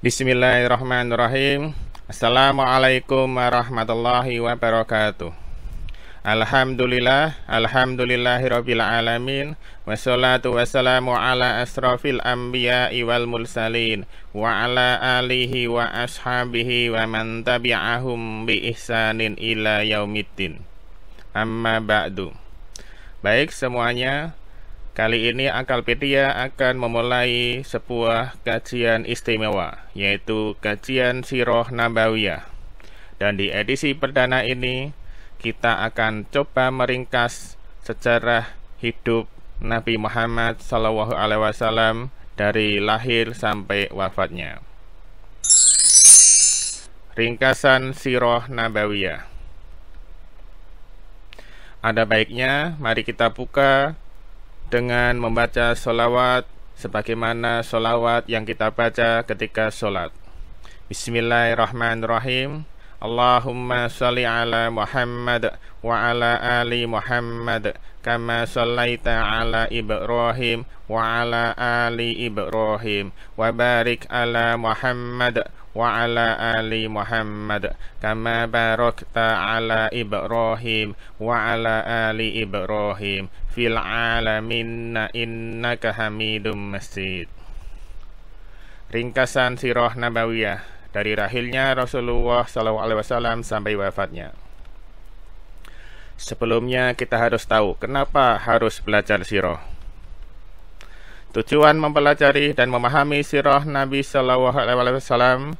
Bismillahirrahmanirrahim. Assalamualaikum warahmatullahi wabarakatuh. Alhamdulillahirabbil alamin. Wassalatu wassalamu ala asrafil anbiya'i wal mursalin wa ala alihi wa ashabihi wa man tabi'ahum bi ihsanin ila yaumiddin. Amma ba'du. Baik semuanya, kali ini Akalpedia akan memulai sebuah kajian istimewa, yaitu kajian Sirah Nabawiyah. Dan di edisi perdana ini, kita akan coba meringkas sejarah hidup Nabi Muhammad SAW dari lahir sampai wafatnya. Ringkasan Sirah Nabawiyah. Ada baiknya, mari kita buka dengan membaca sholawat sebagaimana sholawat yang kita baca ketika sholat. Bismillahirrahmanirrahim. Allahumma sholli ala Muhammad wa ala ali Muhammad kama shallaita ala Ibrahim wa ala ali Ibrahim wa barik ala Muhammad wa ala ali Muhammad kama barakta ala Ibrahim wa ala ali Ibrahim fil alamin innaka Hamidum Majid. Ringkasan Sirah Nabawiyah dari rahilnya Rasulullah SAW sampai wafatnya. Sebelumnya kita harus tahu kenapa harus belajar sirah. Tujuan mempelajari dan memahami sirah Nabi SAW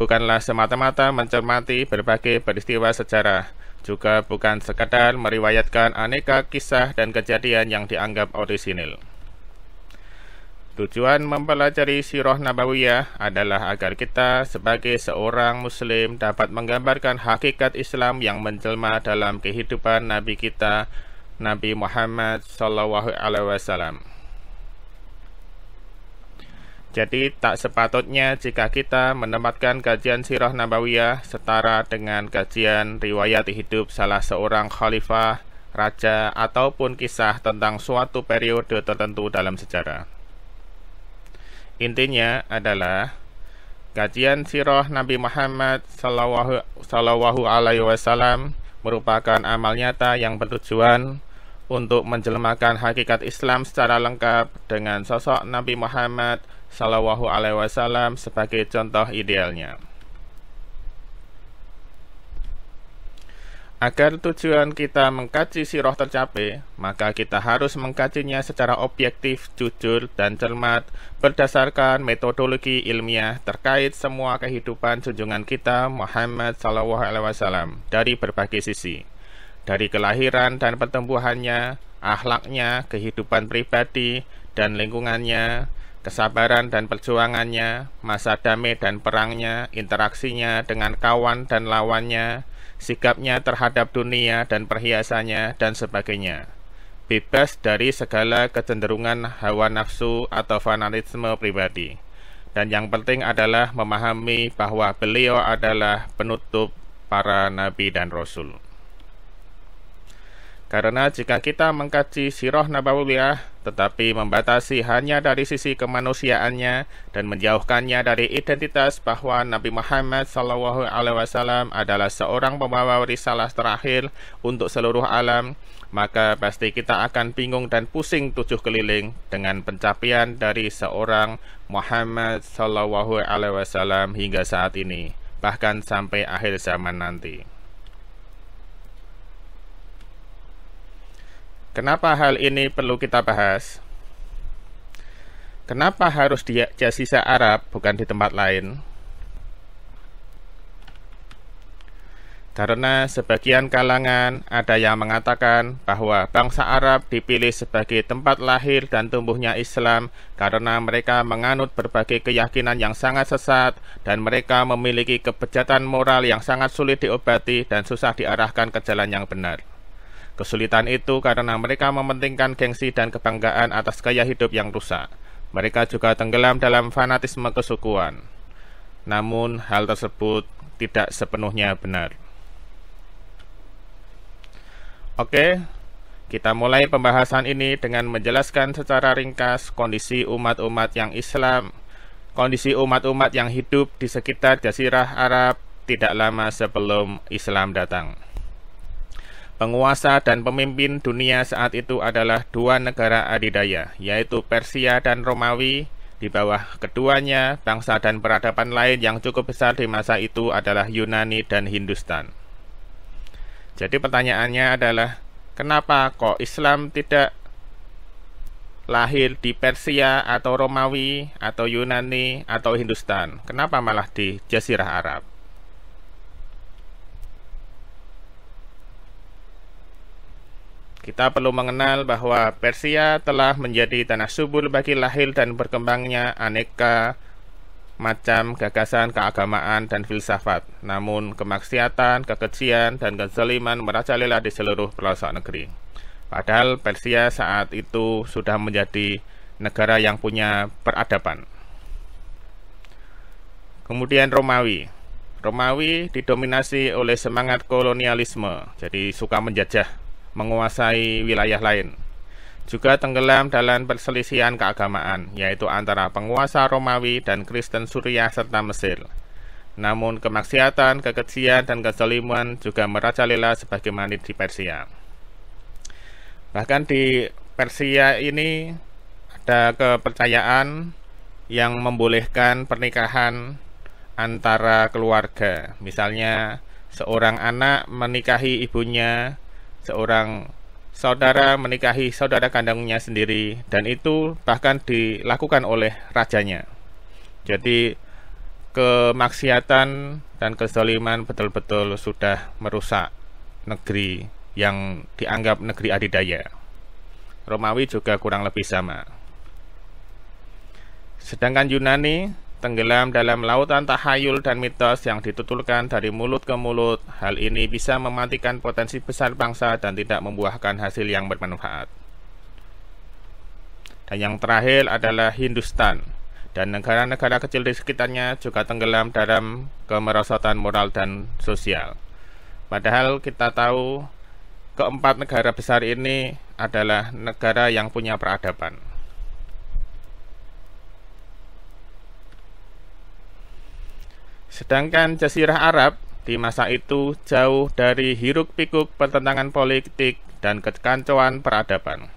bukanlah semata-mata mencermati berbagai peristiwa sejarah, juga bukan sekadar meriwayatkan aneka kisah dan kejadian yang dianggap orisinil. Tujuan mempelajari Sirah Nabawiyah adalah agar kita sebagai seorang muslim dapat menggambarkan hakikat Islam yang menjelma dalam kehidupan Nabi kita, Nabi Muhammad SAW. Jadi tak sepatutnya jika kita menempatkan kajian Sirah Nabawiyah setara dengan kajian riwayat hidup salah seorang khalifah, raja, ataupun kisah tentang suatu periode tertentu dalam sejarah. Intinya adalah kajian sirah Nabi Muhammad Sallallahu Alaihi Wasallam merupakan amal nyata yang bertujuan untuk menjelmakan hakikat Islam secara lengkap dengan sosok Nabi Muhammad Sallallahu Alaihi Wasallam sebagai contoh idealnya. Agar tujuan kita mengkaji sirah tercapai, maka kita harus mengkajinya secara objektif, jujur, dan cermat berdasarkan metodologi ilmiah terkait semua kehidupan junjungan kita Muhammad SAW dari berbagai sisi, dari kelahiran dan pertumbuhannya, akhlaknya, kehidupan pribadi dan lingkungannya, kesabaran dan perjuangannya, masa damai dan perangnya, interaksinya dengan kawan dan lawannya, sikapnya terhadap dunia dan perhiasannya, dan sebagainya. Bebas dari segala kecenderungan hawa nafsu atau fanatisme pribadi. Dan yang penting adalah memahami bahwa beliau adalah penutup para nabi dan rasul. Karena jika kita mengkaji Sirah Nabawiyah tetapi membatasi hanya dari sisi kemanusiaannya dan menjauhkannya dari identitas bahwa Nabi Muhammad SAW adalah seorang pembawa risalah terakhir untuk seluruh alam, maka pasti kita akan bingung dan pusing tujuh keliling dengan pencapaian dari seorang Muhammad SAW hingga saat ini, bahkan sampai akhir zaman nanti. Kenapa hal ini perlu kita bahas? Kenapa harus di Jazirah Arab bukan di tempat lain? Karena sebagian kalangan ada yang mengatakan bahwa bangsa Arab dipilih sebagai tempat lahir dan tumbuhnya Islam karena mereka menganut berbagai keyakinan yang sangat sesat dan mereka memiliki kebejatan moral yang sangat sulit diobati dan susah diarahkan ke jalan yang benar. Kesulitan itu karena mereka mementingkan gengsi dan kebanggaan atas gaya hidup yang rusak. Mereka juga tenggelam dalam fanatisme kesukuan. Namun hal tersebut tidak sepenuhnya benar. Oke, kita mulai pembahasan ini dengan menjelaskan secara ringkas kondisi umat-umat yang Islam kondisi umat-umat yang hidup di sekitar Jazirah Arab tidak lama sebelum Islam datang. Penguasa dan pemimpin dunia saat itu adalah dua negara adidaya, yaitu Persia dan Romawi. Di bawah keduanya, bangsa dan peradaban lain yang cukup besar di masa itu adalah Yunani dan Hindustan. Jadi pertanyaannya adalah, kenapa kok Islam tidak lahir di Persia atau Romawi atau Yunani atau Hindustan? Kenapa malah di Jazirah Arab? Kita perlu mengenal bahwa Persia telah menjadi tanah subur bagi lahir dan berkembangnya aneka macam gagasan keagamaan dan filsafat. Namun kemaksiatan, kekejian, dan kezaliman merajalela di seluruh pelosok negeri. Padahal Persia saat itu sudah menjadi negara yang punya peradaban. Kemudian Romawi. Romawi didominasi oleh semangat kolonialisme, jadi suka menjajah, menguasai wilayah lain. Juga tenggelam dalam perselisihan keagamaan, yaitu antara penguasa Romawi dan Kristen Suriah serta Mesir. Namun kemaksiatan, kekejian, dan kezaliman juga merajalela sebagaimana di Persia. Bahkan di Persia ini ada kepercayaan yang membolehkan pernikahan antara keluarga. Misalnya seorang anak menikahi ibunya, seorang saudara menikahi saudara kandungnya sendiri, dan itu bahkan dilakukan oleh rajanya. Jadi kemaksiatan dan kezaliman betul-betul sudah merusak negeri yang dianggap negeri adidaya. Romawi juga kurang lebih sama. Sedangkan Yunani tenggelam dalam lautan tahayul dan mitos yang dituturkan dari mulut ke mulut. Hal ini bisa mematikan potensi besar bangsa dan tidak membuahkan hasil yang bermanfaat. Dan yang terakhir adalah Hindustan, dan negara-negara kecil di sekitarnya juga tenggelam dalam kemerosotan moral dan sosial. Padahal kita tahu keempat negara besar ini adalah negara yang punya peradaban. Sedangkan Jazirah Arab di masa itu jauh dari hiruk-pikuk pertentangan politik dan kekacauan peradaban.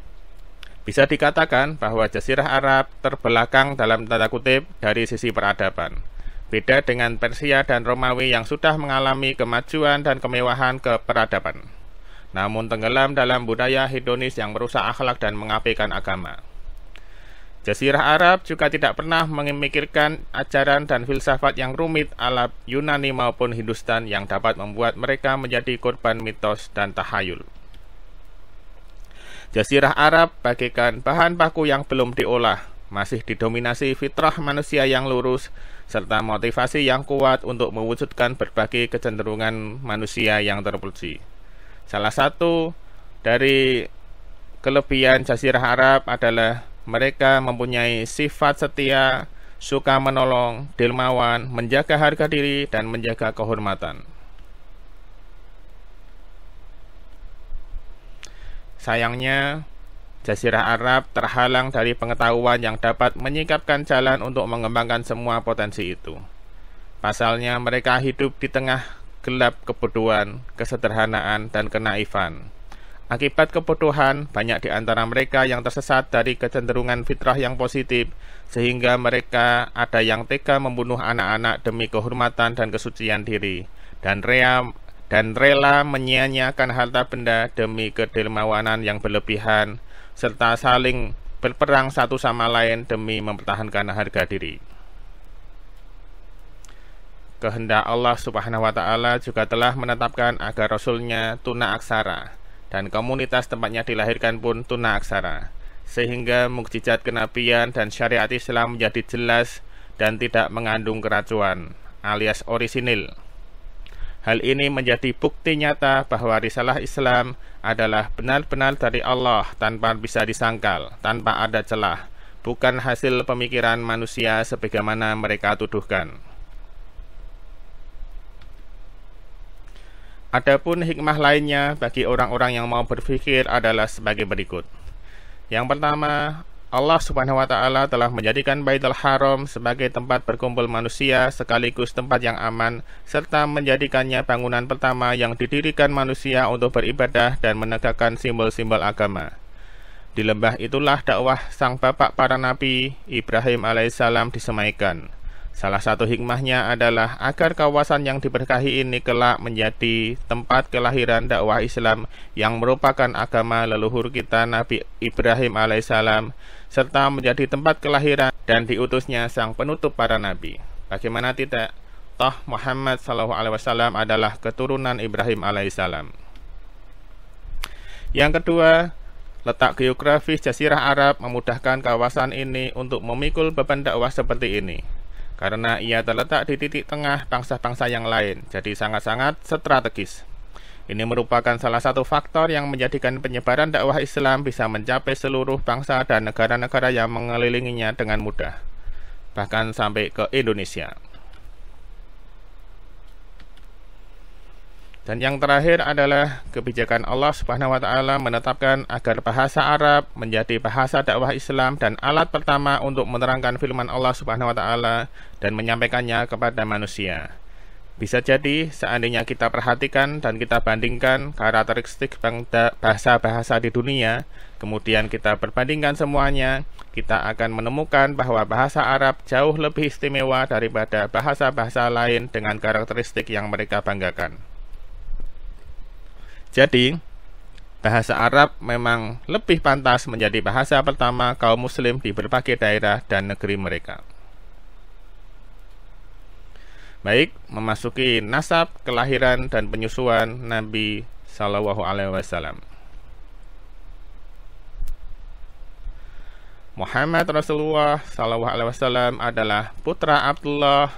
Bisa dikatakan bahwa Jazirah Arab terbelakang dalam tanda kutip dari sisi peradaban. Beda dengan Persia dan Romawi yang sudah mengalami kemajuan dan kemewahan keperadaban, namun tenggelam dalam budaya hedonis yang merusak akhlak dan mengabaikan agama. Jazirah Arab juga tidak pernah memikirkan ajaran dan filsafat yang rumit ala Yunani maupun Hindustan yang dapat membuat mereka menjadi korban mitos dan tahayul. Jazirah Arab bagaikan bahan baku yang belum diolah, masih didominasi fitrah manusia yang lurus, serta motivasi yang kuat untuk mewujudkan berbagai kecenderungan manusia yang terpuji. Salah satu dari kelebihan Jazirah Arab adalah mereka mempunyai sifat setia, suka menolong, dermawan, menjaga harga diri, dan menjaga kehormatan. Sayangnya, Jazirah Arab terhalang dari pengetahuan yang dapat menyingkapkan jalan untuk mengembangkan semua potensi itu. Pasalnya, mereka hidup di tengah gelap kebodohan, kesederhanaan, dan kenaifan. Akibat kebodohan, banyak di antara mereka yang tersesat dari kecenderungan fitrah yang positif, sehingga mereka ada yang tega membunuh anak-anak demi kehormatan dan kesucian diri, dan rela menyia-nyiakan harta benda demi kedermawanan yang berlebihan, serta saling berperang satu sama lain demi mempertahankan harga diri. Kehendak Allah Subhanahu wa Ta'ala juga telah menetapkan agar Rasul-Nya tuna aksara, dan komunitas tempatnya dilahirkan pun tuna aksara, sehingga mukjizat kenabian dan syariat Islam menjadi jelas dan tidak mengandung keracuan, alias orisinil. Hal ini menjadi bukti nyata bahwa risalah Islam adalah benar-benar dari Allah tanpa bisa disangkal, tanpa ada celah, bukan hasil pemikiran manusia sebagaimana mereka tuduhkan. Adapun hikmah lainnya bagi orang-orang yang mau berpikir adalah sebagai berikut. Yang pertama, Allah Subhanahu wa taala telah menjadikan Baitul Haram sebagai tempat berkumpul manusia sekaligus tempat yang aman serta menjadikannya bangunan pertama yang didirikan manusia untuk beribadah dan menegakkan simbol-simbol agama. Di lembah itulah dakwah sang bapak para nabi Ibrahim alaihissalam disemaikan. Salah satu hikmahnya adalah agar kawasan yang diberkahi ini kelak menjadi tempat kelahiran dakwah Islam yang merupakan agama leluhur kita Nabi Ibrahim alaihissalam, serta menjadi tempat kelahiran dan diutusnya sang penutup para nabi. Bagaimana tidak? Toh Muhammad SAW adalah keturunan Ibrahim alaihissalam. Yang kedua, letak geografis Jazirah Arab memudahkan kawasan ini untuk memikul beban dakwah seperti ini, karena ia terletak di titik tengah bangsa-bangsa yang lain, jadi sangat-sangat strategis. Ini merupakan salah satu faktor yang menjadikan penyebaran dakwah Islam bisa mencapai seluruh bangsa dan negara-negara yang mengelilinginya dengan mudah, bahkan sampai ke Indonesia. Dan yang terakhir adalah kebijakan Allah Subhanahu wa taala menetapkan agar bahasa Arab menjadi bahasa dakwah Islam dan alat pertama untuk menerangkan firman Allah Subhanahu wa taala dan menyampaikannya kepada manusia. Bisa jadi seandainya kita perhatikan dan kita bandingkan karakteristik bahasa-bahasa di dunia, kemudian kita perbandingkan semuanya, kita akan menemukan bahwa bahasa Arab jauh lebih istimewa daripada bahasa-bahasa lain dengan karakteristik yang mereka banggakan. Jadi, bahasa Arab memang lebih pantas menjadi bahasa pertama kaum muslim di berbagai daerah dan negeri mereka. Baik, memasuki nasab, kelahiran, dan penyusuan Nabi Shallallahu Alaihi Wasallam. Muhammad Rasulullah Shallallahu Alaihi Wasallam adalah putra Abdullah,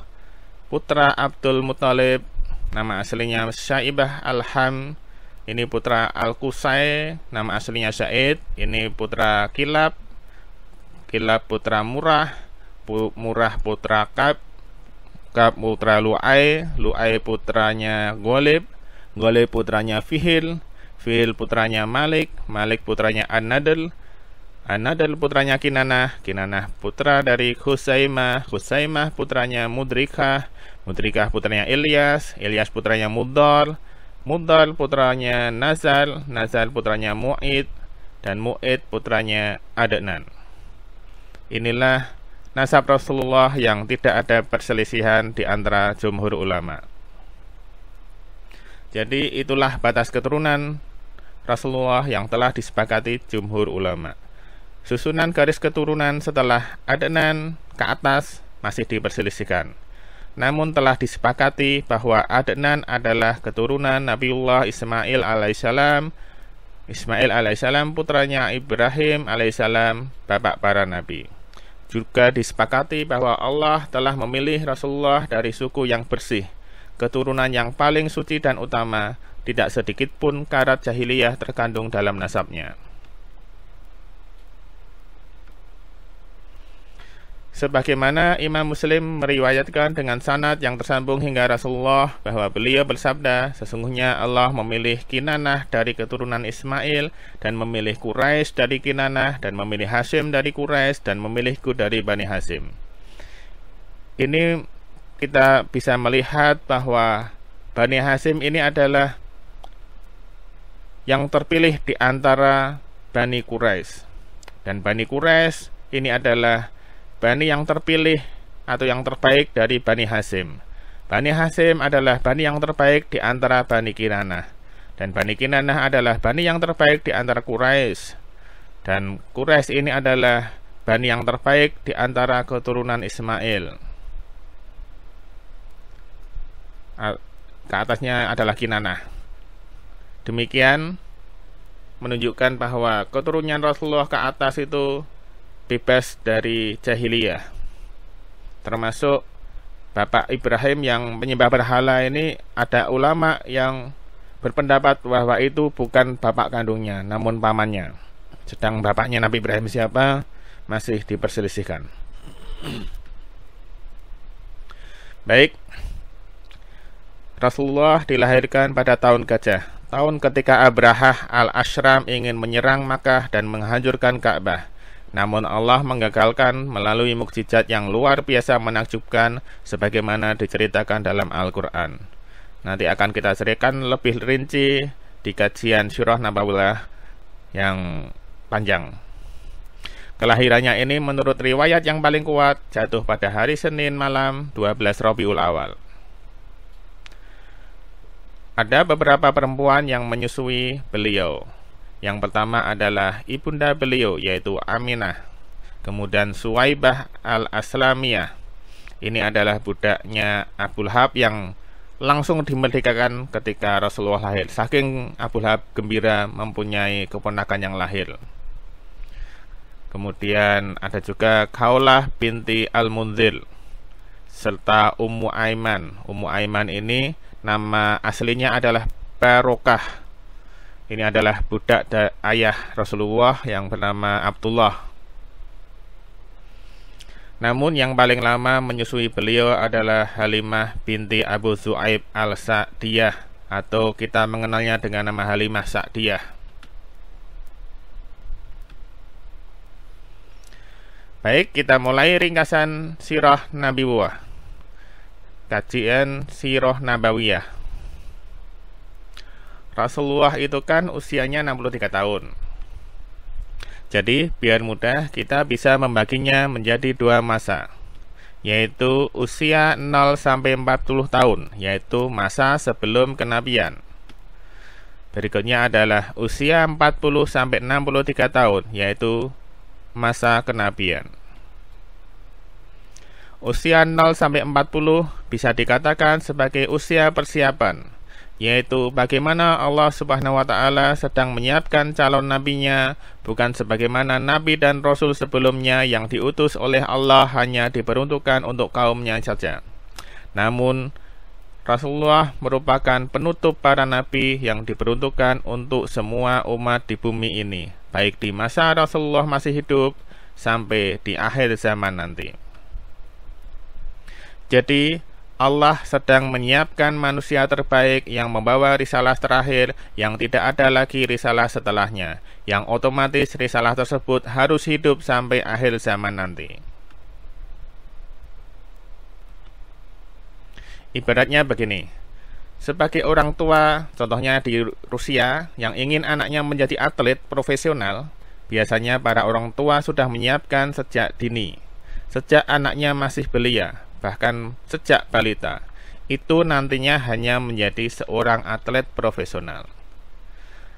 putra Abdul Muthalib. Nama aslinya Syaibah Al-Ham. Ini putra Al-Qusay. Nama aslinya Sa'id. Ini putra Kilab. Kilab putra Murrah. Murrah putra Kab. Kab putra Lu'ay, Lu'ay putranya Ghalib, Ghalib putranya Fihil, Fihil putranya Malik, Malik putranya An-Nadl, An-Nadl putranya Kinanah, Kinanah putra dari Khuzaimah, Khuzaimah putranya Mudrikah, Mudrikah putranya Ilyas, Ilyas putranya Muddal, Muddal putranya Nazal, Nazal putranya Mu'id, dan Mu'id putranya Adnan. Inilah nasab Rasulullah yang tidak ada perselisihan di antara jumhur ulama. Jadi itulah batas keturunan Rasulullah yang telah disepakati jumhur ulama. Susunan garis keturunan setelah Adnan ke atas masih diperselisihkan. Namun telah disepakati bahwa Adnan adalah keturunan Nabiullah Ismail alaihissalam. Ismail alaihissalam putranya Ibrahim alaihissalam, bapak para nabi. Juga disepakati bahwa Allah telah memilih Rasulullah dari suku yang bersih, keturunan yang paling suci dan utama, tidak sedikit pun karat jahiliyah terkandung dalam nasabnya. Sebagaimana Imam Muslim meriwayatkan dengan sanad yang tersambung hingga Rasulullah bahwa beliau bersabda, sesungguhnya Allah memilih Kinanah dari keturunan Ismail dan memilih Quraisy dari Kinanah dan memilih Hashim dari Quraisy dan memilihku dari Bani Hashim. Ini kita bisa melihat bahwa Bani Hashim ini adalah yang terpilih di antara Bani Quraisy, dan Bani Quraisy ini adalah Bani yang terpilih atau yang terbaik dari Bani Hashim. Bani Hashim adalah Bani yang terbaik di antara Bani Kinanah, dan Bani Kinanah adalah Bani yang terbaik di antara Quraisy, dan Quraisy ini adalah Bani yang terbaik di antara keturunan Ismail. Ke atasnya adalah Kinanah. Demikian menunjukkan bahwa keturunan Rasulullah ke atas itu bebas dari jahiliyah, termasuk Bapak Ibrahim yang penyembah berhala ini. Ada ulama yang berpendapat bahwa itu bukan bapak kandungnya, namun pamannya. Sedang bapaknya Nabi Ibrahim siapa masih diperselisihkan. Baik, Rasulullah dilahirkan pada tahun gajah, tahun ketika Abrahah al-Ashram ingin menyerang Makkah dan menghancurkan Ka'bah. Namun Allah menggagalkan melalui mukjizat yang luar biasa menakjubkan sebagaimana diceritakan dalam Al-Quran. Nanti akan kita ceritakan lebih rinci di kajian Sirah Nabawiyah yang panjang. Kelahirannya ini menurut riwayat yang paling kuat jatuh pada hari Senin malam 12 Rabiul Awal. Ada beberapa perempuan yang menyusui beliau. Yang pertama adalah ibunda beliau, yaitu Aminah. Kemudian Suwaibah al-Aslamiyah. Ini adalah budaknya Abu Lahab yang langsung dimerdekakan ketika Rasulullah lahir. Saking Abu Lahab gembira mempunyai keponakan yang lahir. Kemudian ada juga Khawlah binti Al-Munzir serta Ummu Aiman. Ummu Aiman ini nama aslinya adalah Barokah. Ini adalah budak ayah Rasulullah yang bernama Abdullah. Namun yang paling lama menyusui beliau adalah Halimah binti Abu Zu'aib al-Sa'diyah, atau kita mengenalnya dengan nama Halimah Sa'diyah. Baik, kita mulai ringkasan Sirah Nabawiyah. Kajian Sirah Nabawiyah. Rasulullah itu kan usianya 63 tahun. Jadi biar mudah kita bisa membaginya menjadi dua masa, yaitu usia 0 sampai 40 tahun, yaitu masa sebelum kenabian. Berikutnya adalah usia 40 sampai 63 tahun, yaitu masa kenabian. Usia 0 sampai 40 bisa dikatakan sebagai usia persiapan, yaitu bagaimana Allah Subhanahu wa Ta'ala sedang menyiapkan calon nabinya, bukan sebagaimana nabi dan rasul sebelumnya yang diutus oleh Allah hanya diperuntukkan untuk kaumnya saja. Namun Rasulullah merupakan penutup para nabi yang diperuntukkan untuk semua umat di bumi ini, baik di masa Rasulullah masih hidup sampai di akhir zaman nanti. Jadi Allah sedang menyiapkan manusia terbaik yang membawa risalah terakhir, yang tidak ada lagi risalah setelahnya, yang otomatis risalah tersebut harus hidup sampai akhir zaman nanti. Ibaratnya begini, sebagai orang tua, contohnya di Rusia, yang ingin anaknya menjadi atlet profesional, biasanya para orang tua sudah menyiapkan sejak dini, sejak anaknya masih belia, bahkan sejak balita, itu nantinya hanya menjadi seorang atlet profesional.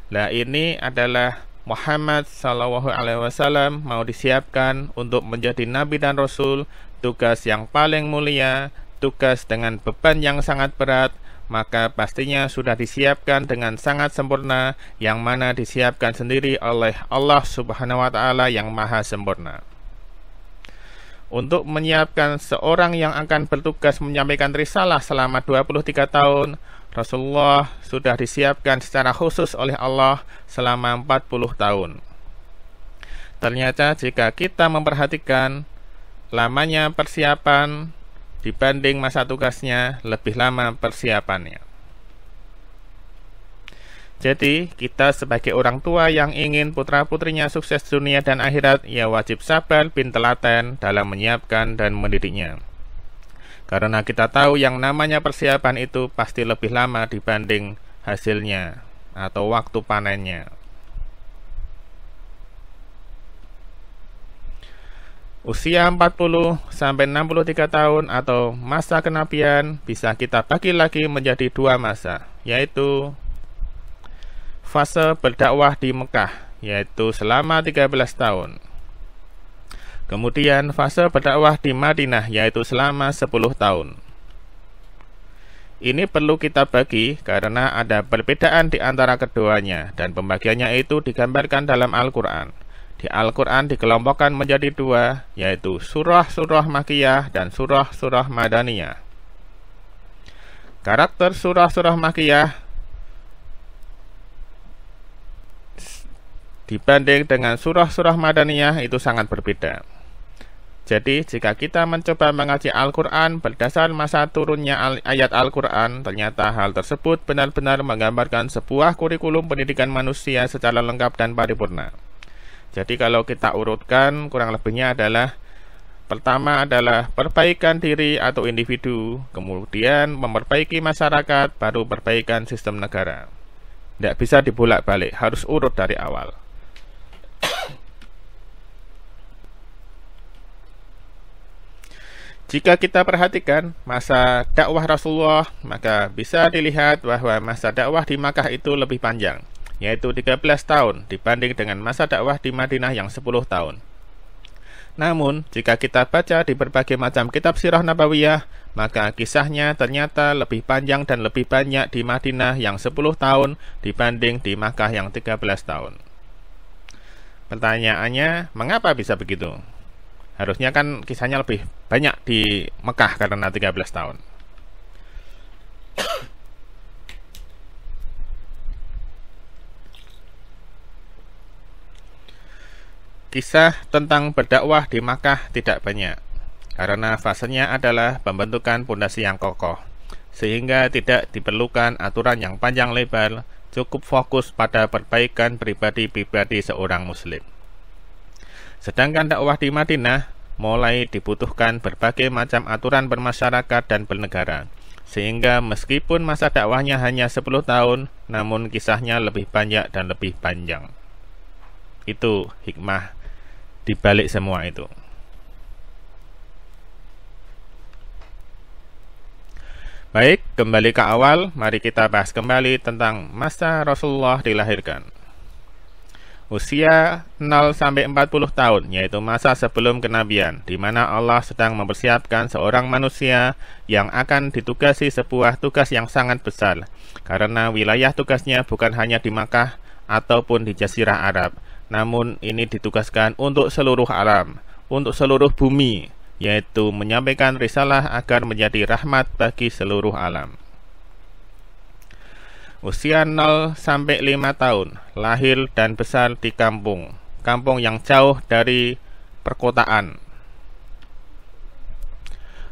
Nah, ini adalah Muhammad SAW mau disiapkan untuk menjadi nabi dan rasul, tugas yang paling mulia, tugas dengan beban yang sangat berat, maka pastinya sudah disiapkan dengan sangat sempurna, yang mana disiapkan sendiri oleh Allah Subhanahu wa Ta'ala yang maha sempurna. Untuk menyiapkan seorang yang akan bertugas menyampaikan risalah selama 23 tahun, Rasulullah sudah disiapkan secara khusus oleh Allah selama 40 tahun. Ternyata jika kita memperhatikan lamanya persiapan dibanding masa tugasnya, lebih lama persiapannya. Jadi, kita sebagai orang tua yang ingin putra-putrinya sukses dunia dan akhirat, ya wajib sabar bin telaten dalam menyiapkan dan mendidiknya. Karena kita tahu yang namanya persiapan itu pasti lebih lama dibanding hasilnya atau waktu panennya. Usia 40 sampai 63 tahun atau masa kenabian bisa kita bagi lagi menjadi dua masa, yaitu fase berdakwah di Mekah, yaitu selama 13 tahun. Kemudian fase berdakwah di Madinah, yaitu selama 10 tahun. Ini perlu kita bagi karena ada perbedaan di antara keduanya, dan pembagiannya itu digambarkan dalam Al-Quran. Di Al-Quran dikelompokkan menjadi dua, yaitu surah-surah Makkiyah dan surah-surah Madaniyah. Karakter surah-surah Makkiyah dibanding dengan surah-surah Madaniyah itu sangat berbeda. Jadi, jika kita mencoba mengaji Al-Quran berdasar masa turunnya ayat Al-Quran, ternyata hal tersebut benar-benar menggambarkan sebuah kurikulum pendidikan manusia secara lengkap dan paripurna. Jadi kalau kita urutkan, kurang lebihnya adalah pertama adalah perbaikan diri atau individu, kemudian memperbaiki masyarakat, baru perbaikan sistem negara. Tidak bisa dibolak-balik, harus urut dari awal. Jika kita perhatikan masa dakwah Rasulullah, maka bisa dilihat bahwa masa dakwah di Makkah itu lebih panjang, yaitu 13 tahun dibanding dengan masa dakwah di Madinah yang 10 tahun. Namun, jika kita baca di berbagai macam kitab sirah nabawiyah, maka kisahnya ternyata lebih panjang dan lebih banyak di Madinah yang 10 tahun dibanding di Makkah yang 13 tahun. Pertanyaannya, mengapa bisa begitu? Harusnya kan kisahnya lebih banyak di Mekah karena 13 tahun. Kisah tentang berdakwah di Makkah tidak banyak, karena fasenya adalah pembentukan pondasi yang kokoh, sehingga tidak diperlukan aturan yang panjang lebar, cukup fokus pada perbaikan pribadi-pribadi seorang muslim. Sedangkan dakwah di Madinah mulai dibutuhkan berbagai macam aturan bermasyarakat dan bernegara, sehingga meskipun masa dakwahnya hanya 10 tahun, namun kisahnya lebih banyak dan lebih panjang. Itu hikmah di balik semua itu. Baik, kembali ke awal, mari kita bahas kembali tentang masa Rasulullah dilahirkan. Usia 0-40 tahun, yaitu masa sebelum kenabian, di mana Allah sedang mempersiapkan seorang manusia yang akan ditugasi sebuah tugas yang sangat besar, karena wilayah tugasnya bukan hanya di Makkah ataupun di Jazirah Arab, namun ini ditugaskan untuk seluruh alam, untuk seluruh bumi, yaitu menyampaikan risalah agar menjadi rahmat bagi seluruh alam. Usia 0-5 tahun, lahir dan besar di kampung yang jauh dari perkotaan.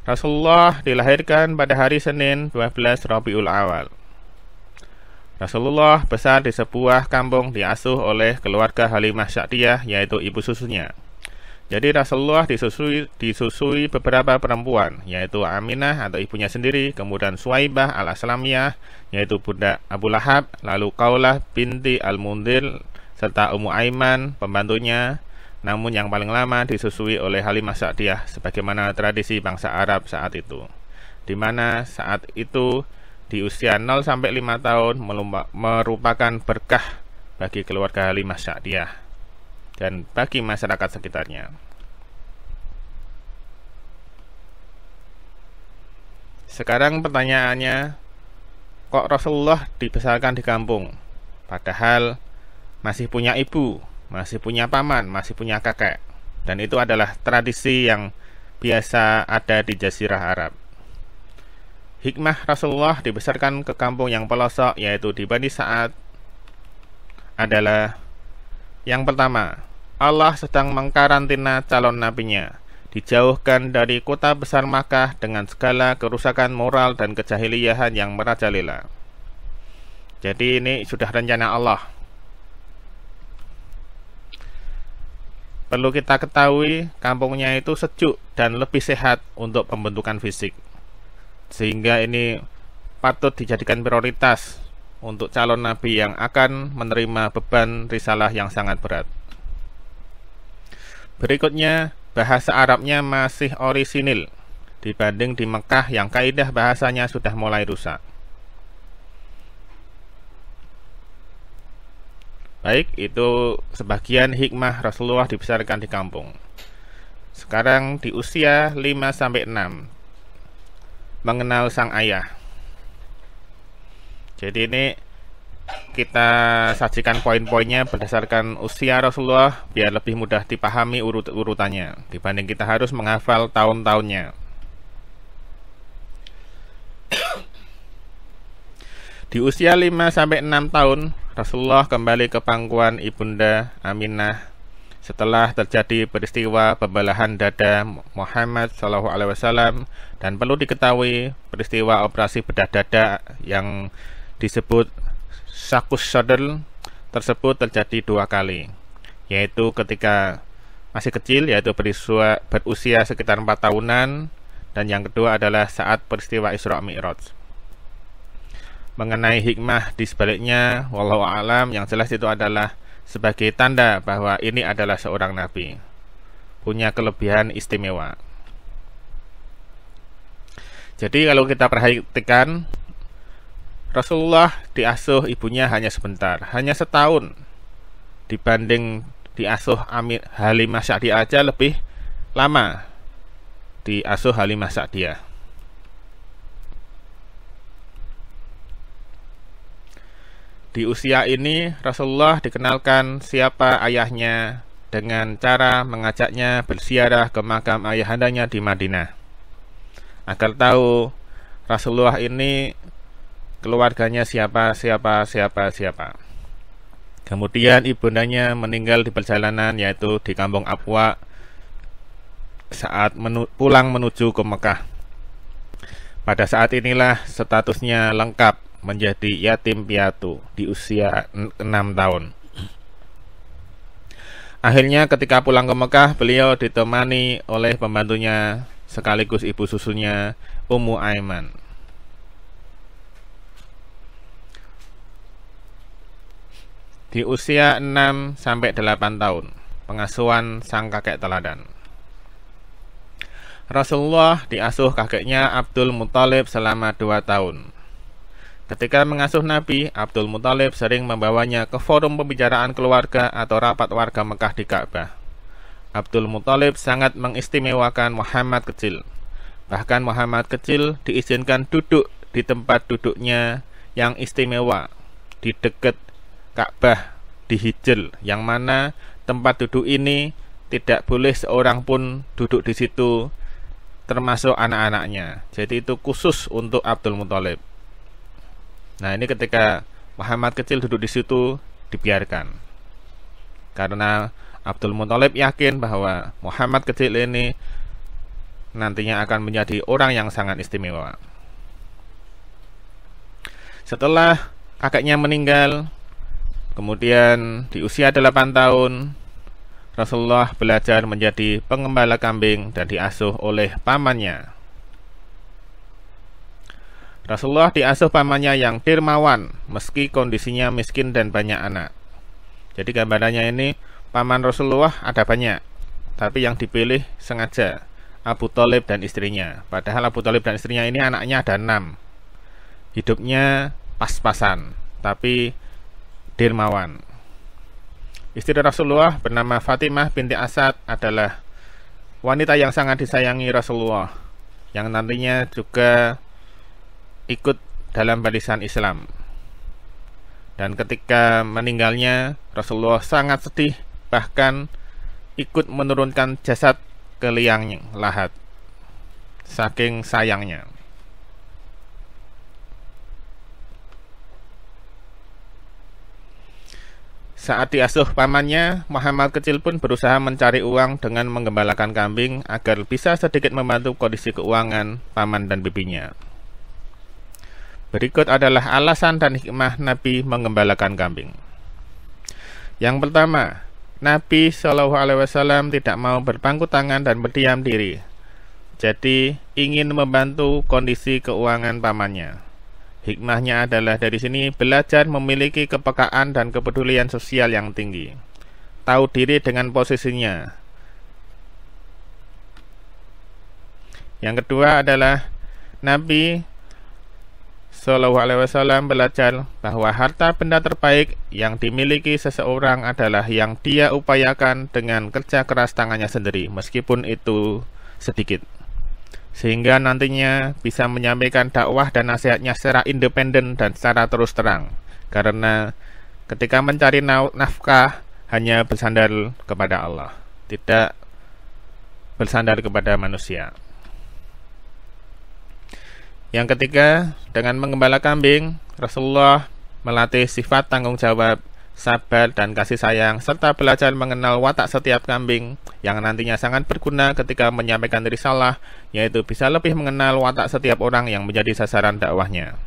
Rasulullah dilahirkan pada hari Senin 12 Rabiul Awal. Rasulullah besar di sebuah kampung diasuh oleh keluarga Halimah Sa'diyah, yaitu ibu susunya. Jadi Rasulullah disusui beberapa perempuan, yaitu Aminah atau ibunya sendiri, kemudian Suwaibah al-Aslamiyah, yaitu budak Abu Lahab, lalu Qaulah binti Al-Mundhir, serta Ummu Aiman, pembantunya. Namun yang paling lama disusui oleh Halimah Sa'diyah, sebagaimana tradisi bangsa Arab saat itu, di mana saat itu di usia 0-5 tahun merupakan berkah bagi keluarga Halimah Sa'diyah dan bagi masyarakat sekitarnya. Sekarang pertanyaannya, kok Rasulullah dibesarkan di kampung, padahal masih punya ibu, masih punya paman, masih punya kakek, dan itu adalah tradisi yang biasa ada di Jazirah Arab. Hikmah Rasulullah dibesarkan ke kampung yang pelosok, yaitu di Bani Sa'ad, adalah yang pertama, Allah sedang mengkarantina calon nabinya, dijauhkan dari kota besar Makkah dengan segala kerusakan moral dan kejahiliyahan yang merajalela. Jadi ini sudah rencana Allah. Perlu kita ketahui, kampungnya itu sejuk dan lebih sehat untuk pembentukan fisik, sehingga ini patut dijadikan prioritas untuk calon nabi yang akan menerima beban risalah yang sangat berat. Berikutnya, bahasa Arabnya masih orisinil dibanding di Mekah yang kaidah bahasanya sudah mulai rusak. Baik, itu sebagian hikmah Rasulullah dibesarkan di kampung. Sekarang di usia 5-6, mengenal sang ayah. Jadi ini kita sajikan poin-poinnya berdasarkan usia Rasulullah biar lebih mudah dipahami urutannya dibanding kita harus menghafal tahun-tahunnya. Di usia 5-6 tahun, Rasulullah kembali ke pangkuan ibunda Aminah setelah terjadi peristiwa pembelahan dada Muhammad SAW, dan perlu diketahui peristiwa operasi bedah dada yang disebut Syakus Sadr tersebut terjadi 2 kali. yaitu ketika masih kecil, yaitu berusia sekitar 4 tahunan, dan yang kedua adalah saat peristiwa Isra Mi'raj. Mengenai hikmah di sebaliknya, wallahu a'lam, yang jelas itu adalah sebagai tanda bahwa ini adalah seorang nabi, punya kelebihan istimewa. Jadi kalau kita perhatikan, Rasulullah diasuh ibunya hanya sebentar, hanya setahun, dibanding diasuh Halimah Sa'diyah aja lebih lama diasuh Halimah Sa'diyah. Di usia ini Rasulullah dikenalkan siapa ayahnya dengan cara mengajaknya berziarah ke makam ayahandanya di Madinah, agar tahu Rasulullah ini keluarganya siapa. Kemudian ibundanya meninggal di perjalanan, yaitu di kampung Abwa saat pulang menuju ke Mekah. Pada saat inilah statusnya lengkap menjadi yatim piatu di usia 6 tahun. Akhirnya ketika pulang ke Mekah, beliau ditemani oleh pembantunya sekaligus ibu susunya, Ummu Aiman. Di usia 6-8 tahun, pengasuhan sang kakek teladan. Rasulullah diasuh kakeknya Abdul Muthalib selama 2 tahun. Ketika mengasuh Nabi, Abdul Muthalib sering membawanya ke forum pembicaraan keluarga atau rapat warga Mekah di Ka'bah. Abdul Muthalib sangat mengistimewakan Muhammad kecil. Bahkan Muhammad kecil diizinkan duduk di tempat duduknya yang istimewa di dekat Ka'bah di Hijr, yang mana tempat duduk ini tidak boleh seorang pun duduk di situ, termasuk anak-anaknya. Jadi itu khusus untuk Abdul Muthalib. Nah, ini ketika Muhammad kecil duduk di situ dibiarkan, karena Abdul Muthalib yakin bahwa Muhammad kecil ini nantinya akan menjadi orang yang sangat istimewa. Setelah kakeknya meninggal, kemudian di usia 8 tahun, Rasulullah belajar menjadi pengembala kambing dan diasuh oleh pamannya. Rasulullah diasuh pamannya yang dermawan, meski kondisinya miskin dan banyak anak. Jadi gambarannya ini, paman Rasulullah ada banyak, tapi yang dipilih sengaja Abu Thalib dan istrinya. Padahal Abu Thalib dan istrinya ini anaknya ada 6. Hidupnya pas-pasan, tapi dermawan. Istri Rasulullah bernama Fatimah binti Asad adalah wanita yang sangat disayangi Rasulullah, yang nantinya juga ikut dalam barisan Islam. Dan ketika meninggalnya, Rasulullah sangat sedih, bahkan ikut menurunkan jasad ke liang lahat, saking sayangnya. Saat diasuh pamannya, Muhammad kecil pun berusaha mencari uang dengan menggembalakan kambing agar bisa sedikit membantu kondisi keuangan paman dan bibinya. Berikut adalah alasan dan hikmah Nabi menggembalakan kambing. Yang pertama, Nabi SAW tidak mau berpangku tangan dan berdiam diri. Jadi ingin membantu kondisi keuangan pamannya. Hikmahnya adalah dari sini belajar memiliki kepekaan dan kepedulian sosial yang tinggi. Tahu diri dengan posisinya. Yang kedua adalah Nabi SAW belajar bahwa harta benda terbaik yang dimiliki seseorang adalah yang dia upayakan dengan kerja keras tangannya sendiri, meskipun itu sedikit, sehingga nantinya bisa menyampaikan dakwah dan nasihatnya secara independen dan secara terus terang. Karena ketika mencari nafkah hanya bersandar kepada Allah, tidak bersandar kepada manusia. Yang ketiga, dengan menggembala kambing, Rasulullah melatih sifat tanggung jawab, sabar, dan kasih sayang, serta belajar mengenal watak setiap kambing yang nantinya sangat berguna ketika menyampaikan risalah, yaitu bisa lebih mengenal watak setiap orang yang menjadi sasaran dakwahnya.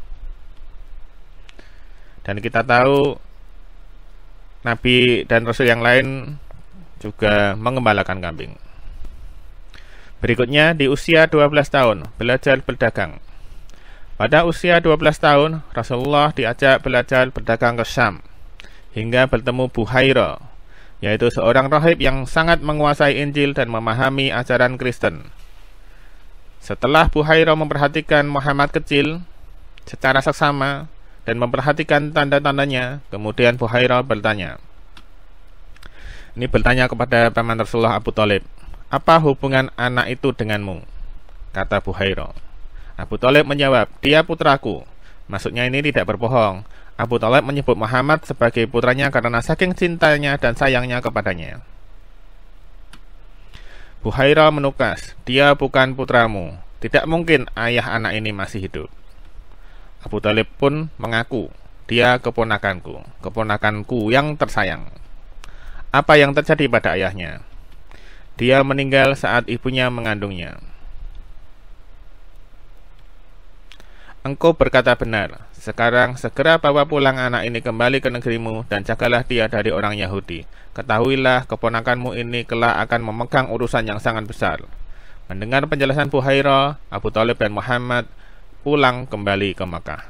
Dan kita tahu Nabi dan Rasul yang lain juga mengembalakan kambing. Berikutnya, di usia 12 tahun, belajar berdagang. Pada usia 12 tahun, Rasulullah diajak belajar berdagang ke Syam, hingga bertemu Buhaira, yaitu seorang rahib yang sangat menguasai Injil dan memahami ajaran Kristen. Setelah Buhaira memperhatikan Muhammad kecil secara seksama dan memperhatikan tanda-tandanya, kemudian Buhaira bertanya. Ini bertanya kepada paman Rasulullah Abu Thalib, "Apa hubungan anak itu denganmu?" Kata Buhaira. Abu Thalib menjawab, "Dia putraku." Maksudnya ini tidak berbohong. Abu Thalib menyebut Muhammad sebagai putranya karena saking cintanya dan sayangnya kepadanya. Buhaira menukas, "Dia bukan putramu. Tidak mungkin ayah anak ini masih hidup." Abu Thalib pun mengaku, "Dia keponakanku, keponakanku yang tersayang." Apa yang terjadi pada ayahnya? Dia meninggal saat ibunya mengandungnya. Engkau berkata benar. Sekarang segera bawa pulang anak ini kembali ke negerimu dan jagalah dia dari orang Yahudi. Ketahuilah keponakanmu ini kelak akan memegang urusan yang sangat besar. Mendengar penjelasan Buhaira, Abu Thalib dan Muhammad pulang kembali ke Makkah.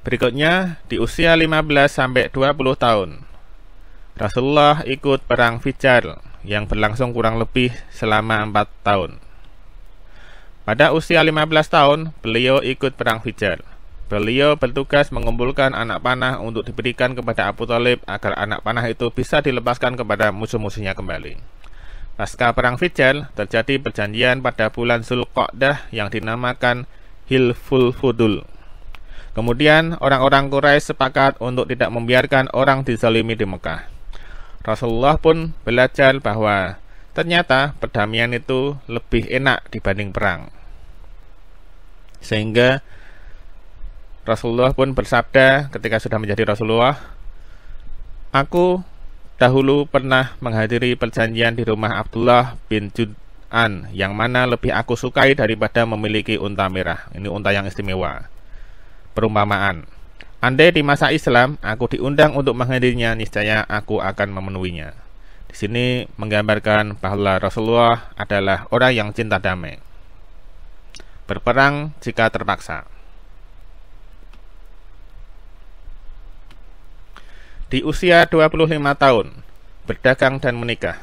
Berikutnya, di usia 15-20 tahun, Rasulullah ikut perang Fijar yang berlangsung kurang lebih selama 4 tahun. Pada usia 15 tahun, beliau ikut perang Fijar. Beliau bertugas mengumpulkan anak panah untuk diberikan kepada Abu Thalib agar anak panah itu bisa dilepaskan kepada musuh-musuhnya kembali. Pasca perang Fijar, terjadi perjanjian pada bulan Zulqa'dah yang dinamakan Hilful Fudul. Kemudian orang-orang Quraisy sepakat untuk tidak membiarkan orang dizalimi di Mekah. Rasulullah pun belajar bahwa ternyata perdamaian itu lebih enak dibanding perang. Sehingga Rasulullah pun bersabda ketika sudah menjadi Rasulullah, "Aku dahulu pernah menghadiri perjanjian di rumah Abdullah bin Jud'an, yang mana lebih aku sukai daripada memiliki unta merah." Ini unta yang istimewa. Perumpamaan, andai di masa Islam aku diundang untuk menghadirinya, niscaya aku akan memenuhinya. Di sini menggambarkan bahwa Rasulullah adalah orang yang cinta damai. Berperang jika terpaksa. Di usia 25 tahun, berdagang dan menikah.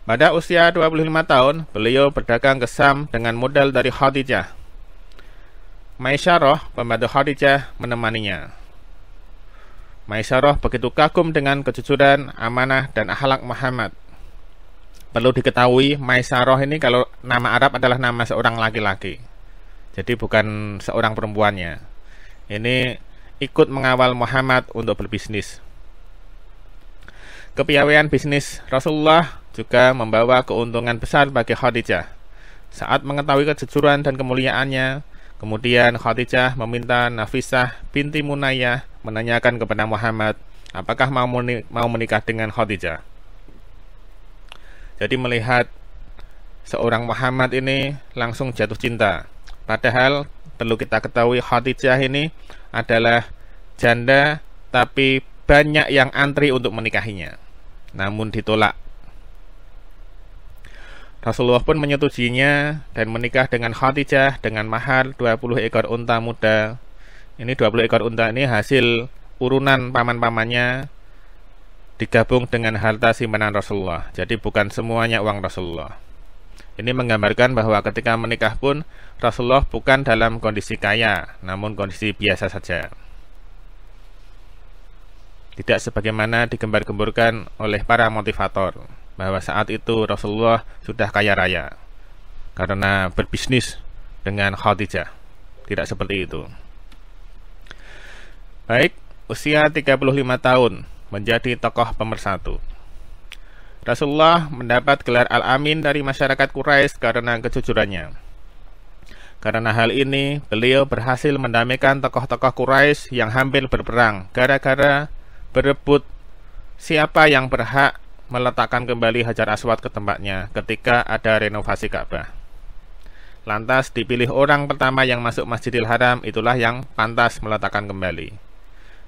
Pada usia 25 tahun, beliau berdagang ke Syam dengan modal dari Khadijah. Maisyarah, pembantu Khadijah, menemaninya. Maisyarah begitu kagum dengan kejujuran, amanah, dan akhlak Muhammad. Perlu diketahui, Maisyarah ini kalau nama Arab adalah nama seorang laki-laki. Jadi bukan seorang perempuannya. Ini ikut mengawal Muhammad untuk berbisnis. Kepiawaian bisnis Rasulullah juga membawa keuntungan besar bagi Khadijah. Saat mengetahui kejujuran dan kemuliaannya, kemudian Khadijah meminta Nafisah binti Munayyah menanyakan kepada Muhammad apakah mau menikah dengan Khadijah. Jadi melihat seorang Muhammad ini langsung jatuh cinta. Padahal perlu kita ketahui Khadijah ini adalah janda, tapi banyak yang antri untuk menikahinya, namun ditolak. Rasulullah pun menyetujuinya dan menikah dengan Khadijah dengan mahar 20 ekor unta muda. Ini 20 ekor unta ini hasil urunan paman-pamannya digabung dengan harta simpanan Rasulullah. Jadi bukan semuanya uang Rasulullah. Ini menggambarkan bahwa ketika menikah pun Rasulullah bukan dalam kondisi kaya, namun kondisi biasa saja. Tidak sebagaimana digembar-gemburkan oleh para motivator bahwa saat itu Rasulullah sudah kaya raya karena berbisnis dengan Khadijah. Tidak seperti itu. Baik, usia 35 tahun menjadi tokoh pemersatu. Rasulullah mendapat gelar Al-Amin dari masyarakat Quraisy karena kejujurannya. Karena hal ini, beliau berhasil mendamaikan tokoh-tokoh Quraisy yang hampir berperang gara-gara berebut siapa yang berhak meletakkan kembali Hajar Aswad ke tempatnya ketika ada renovasi Ka'bah. Lantas dipilih orang pertama yang masuk Masjidil Haram, itulah yang pantas meletakkan kembali.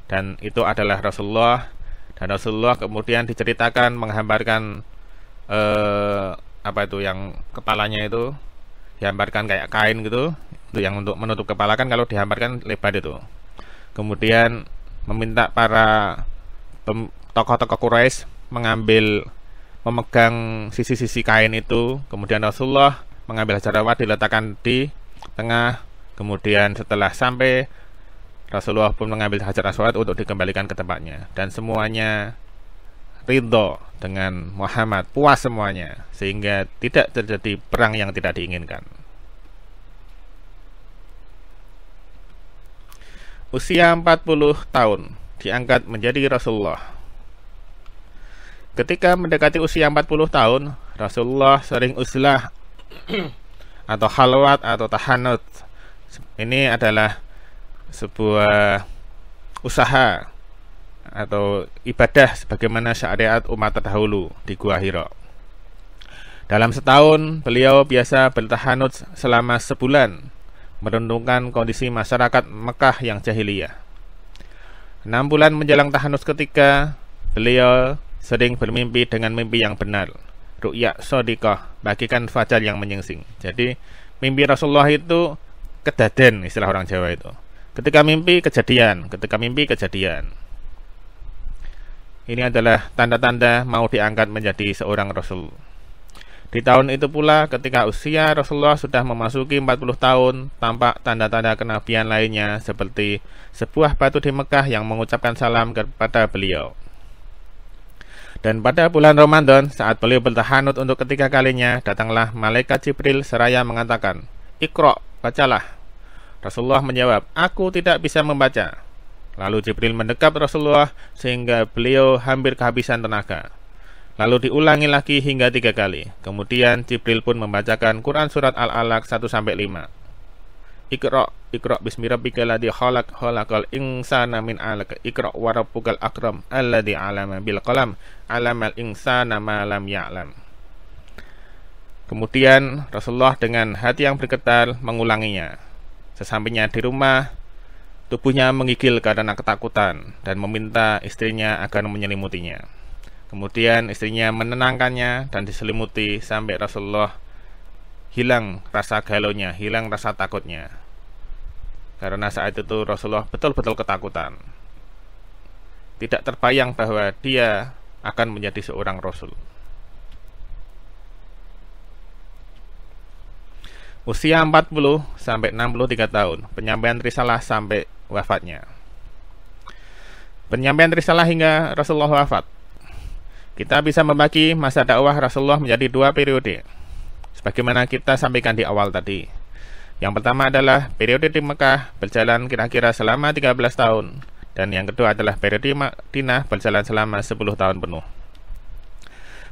Dan itu adalah Rasulullah. Dan Rasulullah kemudian diceritakan menghamparkan apa itu yang kepalanya itu dihamparkan kayak kain gitu, itu yang untuk menutup kepala kan kalau dihamparkan lebar itu. Kemudian meminta para tokoh-tokoh Quraisy memegang sisi-sisi kain itu. Kemudian Rasulullah mengambil Hajar Aswad diletakkan di tengah. Kemudian setelah sampai, Rasulullah pun mengambil Hajar Aswad untuk dikembalikan ke tempatnya. Dan semuanya ridho dengan Muhammad, puas semuanya, sehingga tidak terjadi perang yang tidak diinginkan. Usia 40 tahun diangkat menjadi Rasulullah. Ketika mendekati usia 40 tahun, Rasulullah sering uzlah atau khalwat atau tahanut. Ini adalah sebuah usaha atau ibadah sebagaimana syariat umat terdahulu di Gua Hira. Dalam setahun, beliau biasa bertahanut selama sebulan, merenungkan kondisi masyarakat Mekah yang jahiliyah. 6 bulan menjelang tahanut ketiga, beliau sering bermimpi dengan mimpi yang benar, ru'ya shodiqah, bagikan fajar yang menyingsing. Jadi mimpi Rasulullah itu kedaden, istilah orang Jawa itu. Ketika mimpi kejadian, ketika mimpi kejadian. Ini adalah tanda-tanda mau diangkat menjadi seorang Rasul. Di tahun itu pula ketika usia Rasulullah sudah memasuki 40 tahun, tampak tanda-tanda kenabian lainnya seperti sebuah batu di Mekah yang mengucapkan salam kepada beliau. Dan pada bulan Ramadan, saat beliau bertahanut untuk ketiga kalinya, datanglah malaikat Jibril seraya mengatakan, "Iqra, bacalah." Rasulullah menjawab, "Aku tidak bisa membaca." Lalu Jibril mendekap Rasulullah sehingga beliau hampir kehabisan tenaga. Lalu diulangi lagi hingga 3 kali. Kemudian Jibril pun membacakan Quran surat Al-Alaq 1-5. Iqra, Iqra bismi rabbikal ladzi khalaq, khalaqal insana min 'alaq. Iqra wa rabbukal akram alladzi 'allama bil qalam, 'allamal insana ma lam ya'lam. Kemudian Rasulullah dengan hati yang bergetar mengulanginya. Sesampainya di rumah, tubuhnya menggigil karena ketakutan dan meminta istrinya agar menyelimutinya. Kemudian istrinya menenangkannya dan diselimuti sampai Rasulullah hilang rasa galaunya, hilang rasa takutnya. Karena saat itu Rasulullah betul-betul ketakutan. Tidak terbayang bahwa dia akan menjadi seorang Rasul. Usia 40 sampai 63 tahun, penyampaian risalah sampai wafatnya. Penyampaian risalah hingga Rasulullah wafat. Kita bisa membagi masa dakwah Rasulullah menjadi 2 periode, sebagaimana kita sampaikan di awal tadi. Yang pertama adalah periode di Mekah berjalan kira-kira selama 13 tahun, dan yang kedua adalah periode Madinah berjalan selama 10 tahun penuh.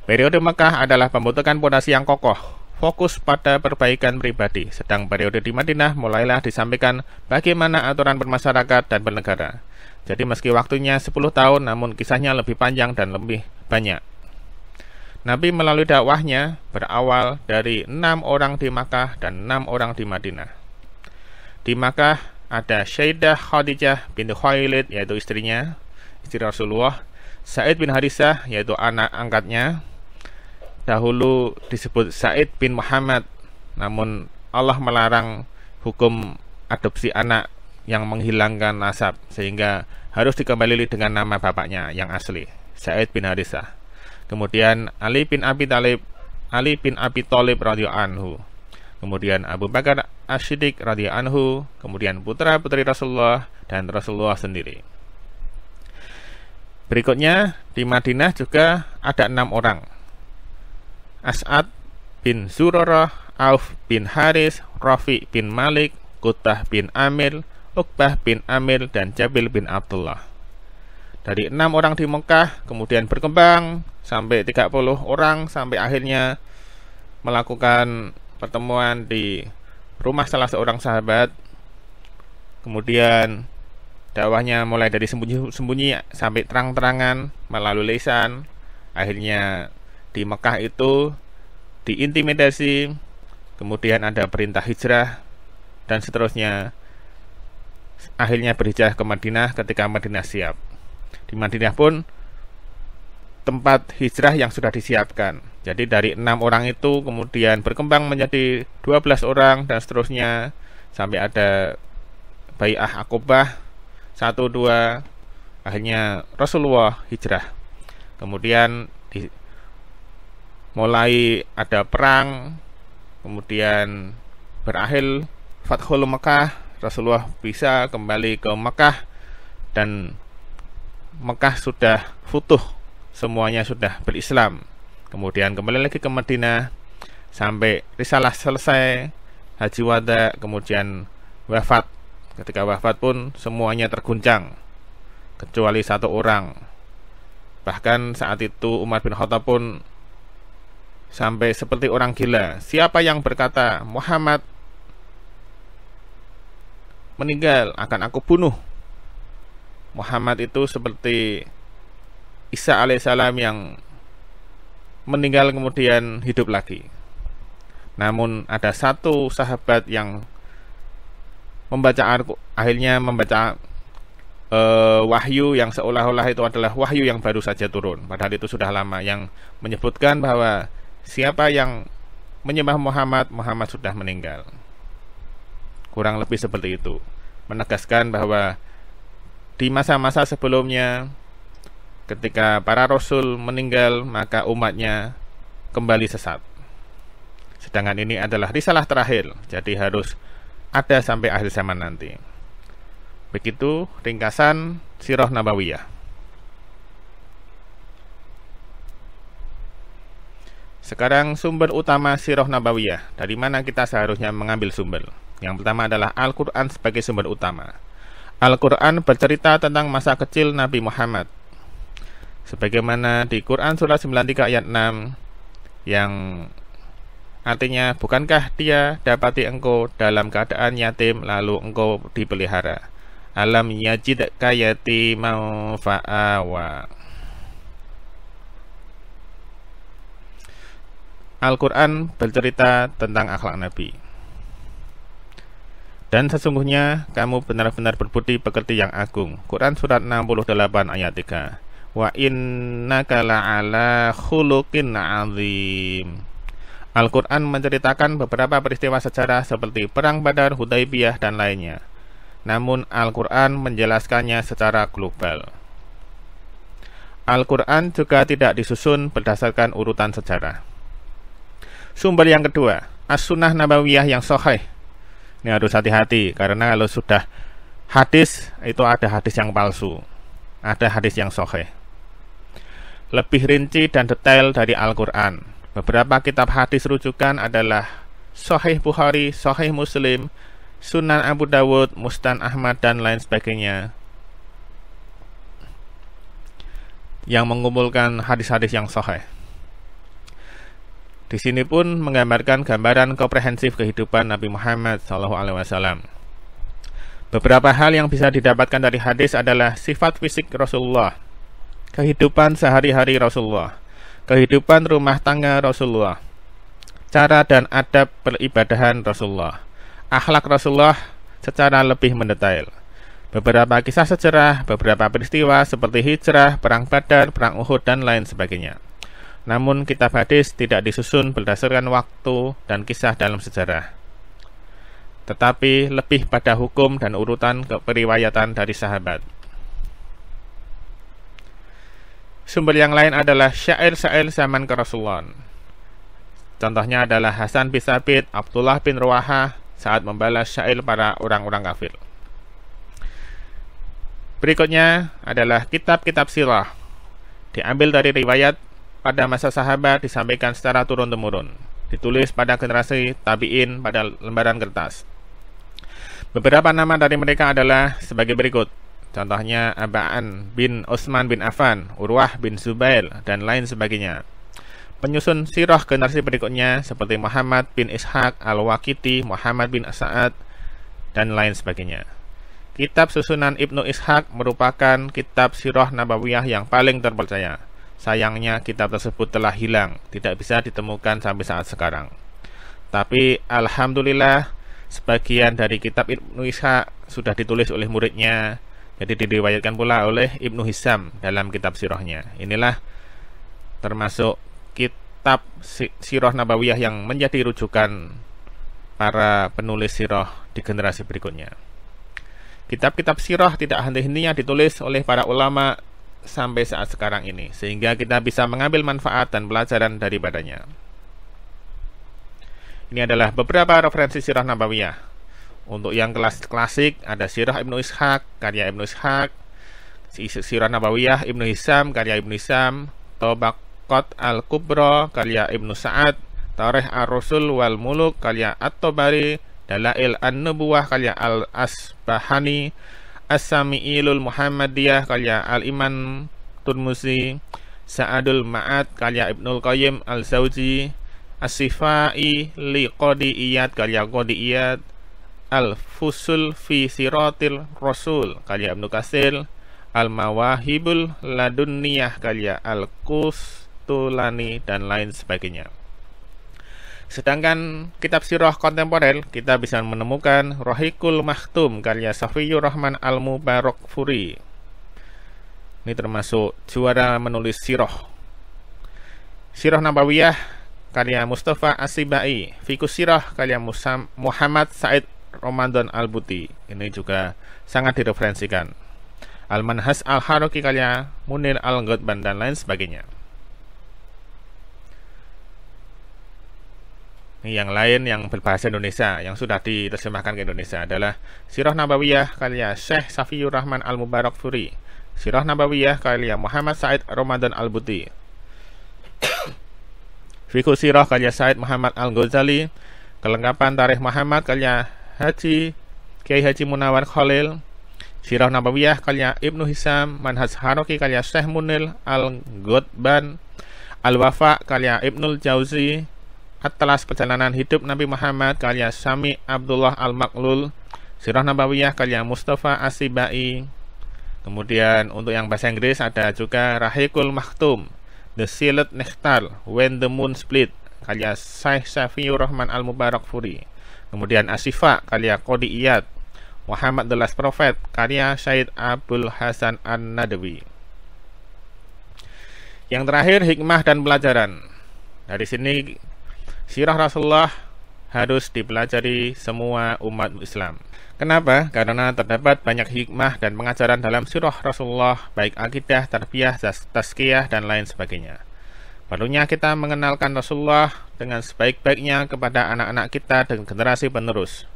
Periode Mekah adalah pembentukan fondasi yang kokoh, fokus pada perbaikan pribadi, sedang periode di Madinah mulailah disampaikan bagaimana aturan bermasyarakat dan bernegara. Jadi meski waktunya 10 tahun, namun kisahnya lebih panjang dan lebih banyak. Nabi melalui dakwahnya berawal dari 6 orang di Makkah dan 6 orang di Madinah. Di Makkah ada Sayyidah Khadijah binti Khuwailid, yaitu istrinya, istri Rasulullah. Sa'id bin Harisah, yaitu anak angkatnya. Dahulu disebut Sa'id bin Muhammad, namun Allah melarang hukum adopsi anak yang menghilangkan nasab, sehingga harus dikembali dengan nama bapaknya yang asli, Sa'id bin Harisah. Kemudian Ali bin Abi Thalib radhiyallahu anhu. Kemudian Abu Bakar As-Siddiq radhiyallahu anhu. Kemudian putra-putri Rasulullah dan Rasulullah sendiri. Berikutnya di Madinah juga ada 6 orang. As'ad bin Zurarah, Auf bin Haris, Rafi bin Malik, Qutbah bin Amir, Uqbah bin Amir, dan Jabil bin Abdullah. Dari 6 orang di Mekah kemudian berkembang sampai 30 orang, sampai akhirnya melakukan pertemuan di rumah salah seorang sahabat. Kemudian dakwahnya mulai dari sembunyi-sembunyi sampai terang-terangan melalui lisan. Akhirnya di Mekah itu diintimidasi, kemudian ada perintah hijrah, dan seterusnya. Akhirnya berhijrah ke Madinah ketika Madinah siap. Di Madinah pun tempat hijrah yang sudah disiapkan. Jadi dari 6 orang itu kemudian berkembang menjadi 12 orang dan seterusnya sampai ada Bai'ah Aqobah 1, 2, akhirnya Rasulullah hijrah. Kemudian mulai ada perang, kemudian berakhir Fathul Mekah, Rasulullah bisa kembali ke Mekah dan Mekah sudah futuh, semuanya sudah berislam. Kemudian kembali lagi ke Madinah sampai risalah selesai, haji wada, kemudian wafat. Ketika wafat pun semuanya terguncang kecuali 1 orang. Bahkan saat itu Umar bin Khattab pun sampai seperti orang gila. Siapa yang berkata Muhammad meninggal akan aku bunuh. Muhammad itu seperti Isa alaihissalam yang meninggal kemudian hidup lagi. Namun ada satu sahabat yang akhirnya membaca wahyu yang seolah-olah itu adalah wahyu yang baru saja turun, padahal itu sudah lama, yang menyebutkan bahwa siapa yang menyembah Muhammad, Muhammad sudah meninggal. Kurang lebih seperti itu, menegaskan bahwa di masa-masa sebelumnya ketika para rasul meninggal maka umatnya kembali sesat. Sedangkan ini adalah risalah terakhir, jadi harus ada sampai akhir zaman nanti. Begitu ringkasan Sirah Nabawiyah. Sekarang sumber utama Sirah Nabawiyah. Dari mana kita seharusnya mengambil sumber? Yang pertama adalah Al-Quran sebagai sumber utama. Al-Quran bercerita tentang masa kecil Nabi Muhammad, sebagaimana di Quran surah 93 ayat 6 yang artinya, bukankah dia dapati engkau dalam keadaan yatim lalu engkau dipelihara? Alam yajidka yatiman fa'awa. Al-Quran bercerita tentang akhlak Nabi. Dan sesungguhnya kamu benar-benar berbudi pekerti yang agung. Quran surat 68 ayat 3. Wa innaka la'ala khuluqin 'azim. Al-Quran menceritakan beberapa peristiwa sejarah seperti Perang Badar, Hudaybiyah, dan lainnya. Namun Al-Quran menjelaskannya secara global. Al-Quran juga tidak disusun berdasarkan urutan sejarah. Sumber yang kedua, As-Sunnah Nabawiyah yang sahih. Ini harus hati-hati, karena kalau sudah hadis, itu ada hadis yang palsu, ada hadis yang sahih. Lebih rinci dan detail dari Al-Quran. Beberapa kitab hadis rujukan adalah Sahih Bukhari, Sahih Muslim, Sunan Abu Dawud, Musnad Ahmad, dan lain sebagainya, yang mengumpulkan hadis-hadis yang sahih. Di sini pun menggambarkan gambaran komprehensif kehidupan Nabi Muhammad SAW. Beberapa hal yang bisa didapatkan dari hadis adalah sifat fisik Rasulullah, kehidupan sehari-hari Rasulullah, kehidupan rumah tangga Rasulullah, cara dan adab peribadahan Rasulullah, akhlak Rasulullah secara lebih mendetail, beberapa kisah sejarah, beberapa peristiwa seperti hijrah, perang Badar, perang Uhud, dan lain sebagainya. Namun kitab hadis tidak disusun berdasarkan waktu dan kisah dalam sejarah, tetapi lebih pada hukum dan urutan keperiwayatan dari sahabat. Sumber yang lain adalah syair-syair zaman Rasulullah. Contohnya adalah Hasan bin Thabit, Abdullah bin Ruwahah saat membalas syair para orang-orang kafir. Berikutnya adalah kitab-kitab sirah. Diambil dari riwayat pada masa sahabat, disampaikan secara turun-temurun, ditulis pada generasi tabi'in pada lembaran kertas. Beberapa nama dari mereka adalah sebagai berikut. Contohnya Abaan bin Utsman bin Affan, Urwah bin Zubair, dan lain sebagainya. Penyusun sirah generasi berikutnya seperti Muhammad bin Ishaq al-Waqidi, Muhammad bin Sa'ad, dan lain sebagainya. Kitab susunan Ibnu Ishaq merupakan kitab sirah nabawiyah yang paling terpercaya. Sayangnya kitab tersebut telah hilang, tidak bisa ditemukan sampai saat sekarang. Tapi alhamdulillah sebagian dari kitab Ibnu Ishaq sudah ditulis oleh muridnya, jadi diriwayatkan pula oleh Ibnu Hisham dalam kitab sirahnya. Inilah termasuk kitab Sirah Nabawiyah yang menjadi rujukan para penulis sirah di generasi berikutnya. Kitab-kitab sirah tidak henti-hentinya ditulis oleh para ulama sampai saat sekarang ini, sehingga kita bisa mengambil manfaat dan pelajaran daripadanya. Ini adalah beberapa referensi sirah Nabawiyah. Untuk yang kelas klasik ada Sirah Ibnu Ishaq karya Ibnu Ishaq, Sirah Nabawiyah Ibnu Hisam karya Ibnu Hisam, Tabaqat Al-Kubra karya Ibnu Sa'ad, Tarikh Ar-Rasul wal Muluk karya At-Tabari, Dalail An-Nubuwah karya Al-Asbahani, As-Sami'ilul Muhammadiyah karya Al-Iman Turmuzi, Sa'adul Ma'ad karya Ibnul Qayyim Al-Zawji, As-Sifai li Qadi'iyat karya Qadi'iyat, Al-Fusul fi Siratil Rasul karya Ibnu Katsir, Al-Mawahibul Ladunniyah karya Al-Qustulani, dan lain sebagainya. Sedangkan kitab sirah kontemporer kita bisa menemukan Rohikul Makhtum karya Safiyur Rahman Al-Mubarakfuri. Ini termasuk juara menulis sirah. Sirah Nabawiyah karya Mustafa As-Sibai, Fiqhus Sirah karya Muhammad Said Ramadan Al-Buti. Ini juga sangat direferensikan. Al-Manhaj Al-Haroki karya Munir Al-Ghotban, dan lain sebagainya. Yang lain yang berbahasa Indonesia yang sudah diterjemahkan ke Indonesia adalah Sirah Nabawiyah karya Syekh Safiyur Rahman Al-Mubarakfuri, Sirah Nabawiyah karya Muhammad Said Ramadan Al-Buti, Fiqhus Sirah karya Said Muhammad Al-Ghazali, Kelengkapan Tarikh Muhammad karya Kiai Haji Munawar Khalil, Sirah Nabawiyah karya Ibnu Hisam, Manhaj Haroki karya Syekh Munir Al-Ghotban, Al-Wafa karya Ibnul Jauzi, Atlas Perjalanan Hidup Nabi Muhammad karya Sami Abdullah Al-Maklul, Sirah Nabawiyah karya Mustafa As-Sibai. Kemudian untuk yang bahasa Inggris ada juga Rahikul Makhtum, The Sealed Nectar, When the Moon Split karya Syekh Safiyur Rahman Al-Mubarakfuri. Kemudian As-Sifa karya Qadi'iyat, Muhammad the Last Prophet karya Syed Abdul Hasan An-Nadawi. Yang terakhir, hikmah dan pelajaran. Dari sini sirah Rasulullah harus dipelajari semua umat Islam. Kenapa? Karena terdapat banyak hikmah dan pengajaran dalam sirah Rasulullah, baik akidah, tarbiyah, tazkiyah, dan lain sebagainya. Perlunya kita mengenalkan Rasulullah dengan sebaik-baiknya kepada anak-anak kita dan generasi penerus.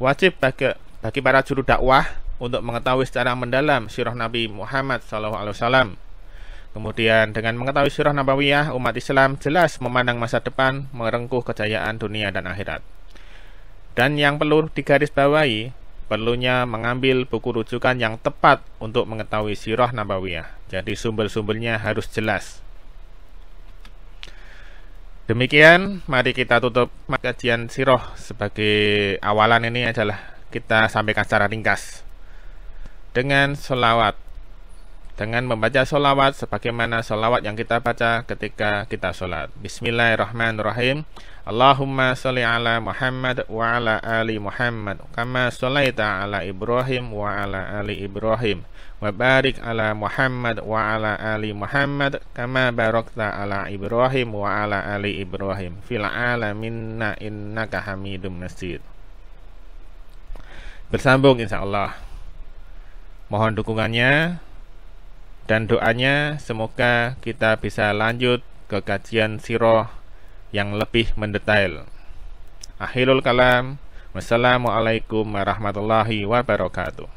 Wajib bagi para juru dakwah untuk mengetahui secara mendalam sirah Nabi Muhammad SAW. Kemudian dengan mengetahui sirah Nabawiyah, umat Islam jelas memandang masa depan, merengkuh kejayaan dunia dan akhirat. Dan yang perlu digarisbawahi, perlunya mengambil buku rujukan yang tepat untuk mengetahui sirah Nabawiyah. Jadi sumber-sumbernya harus jelas. Demikian, mari kita tutup kajian sirah. Sebagai awalan ini adalah kita sampaikan secara ringkas dengan sholawat. Dengan membaca sholawat sebagaimana sholawat yang kita baca ketika kita sholat. Bismillahirrahmanirrahim. Allahumma sholli ala Muhammad wa ala ali Muhammad kama sholaita ala Ibrahim wa ala ali Ibrahim wa barik ala Muhammad wa ala ali Muhammad kama barakta ala Ibrahim wa ala ali Ibrahim fil alaminna innaka hamidum majid. Bersambung insyaallah. Mohon dukungannya dan doanya, semoga kita bisa lanjut ke kajian sirah yang lebih mendetail. Akhirul kalam, wassalamualaikum warahmatullahi wabarakatuh.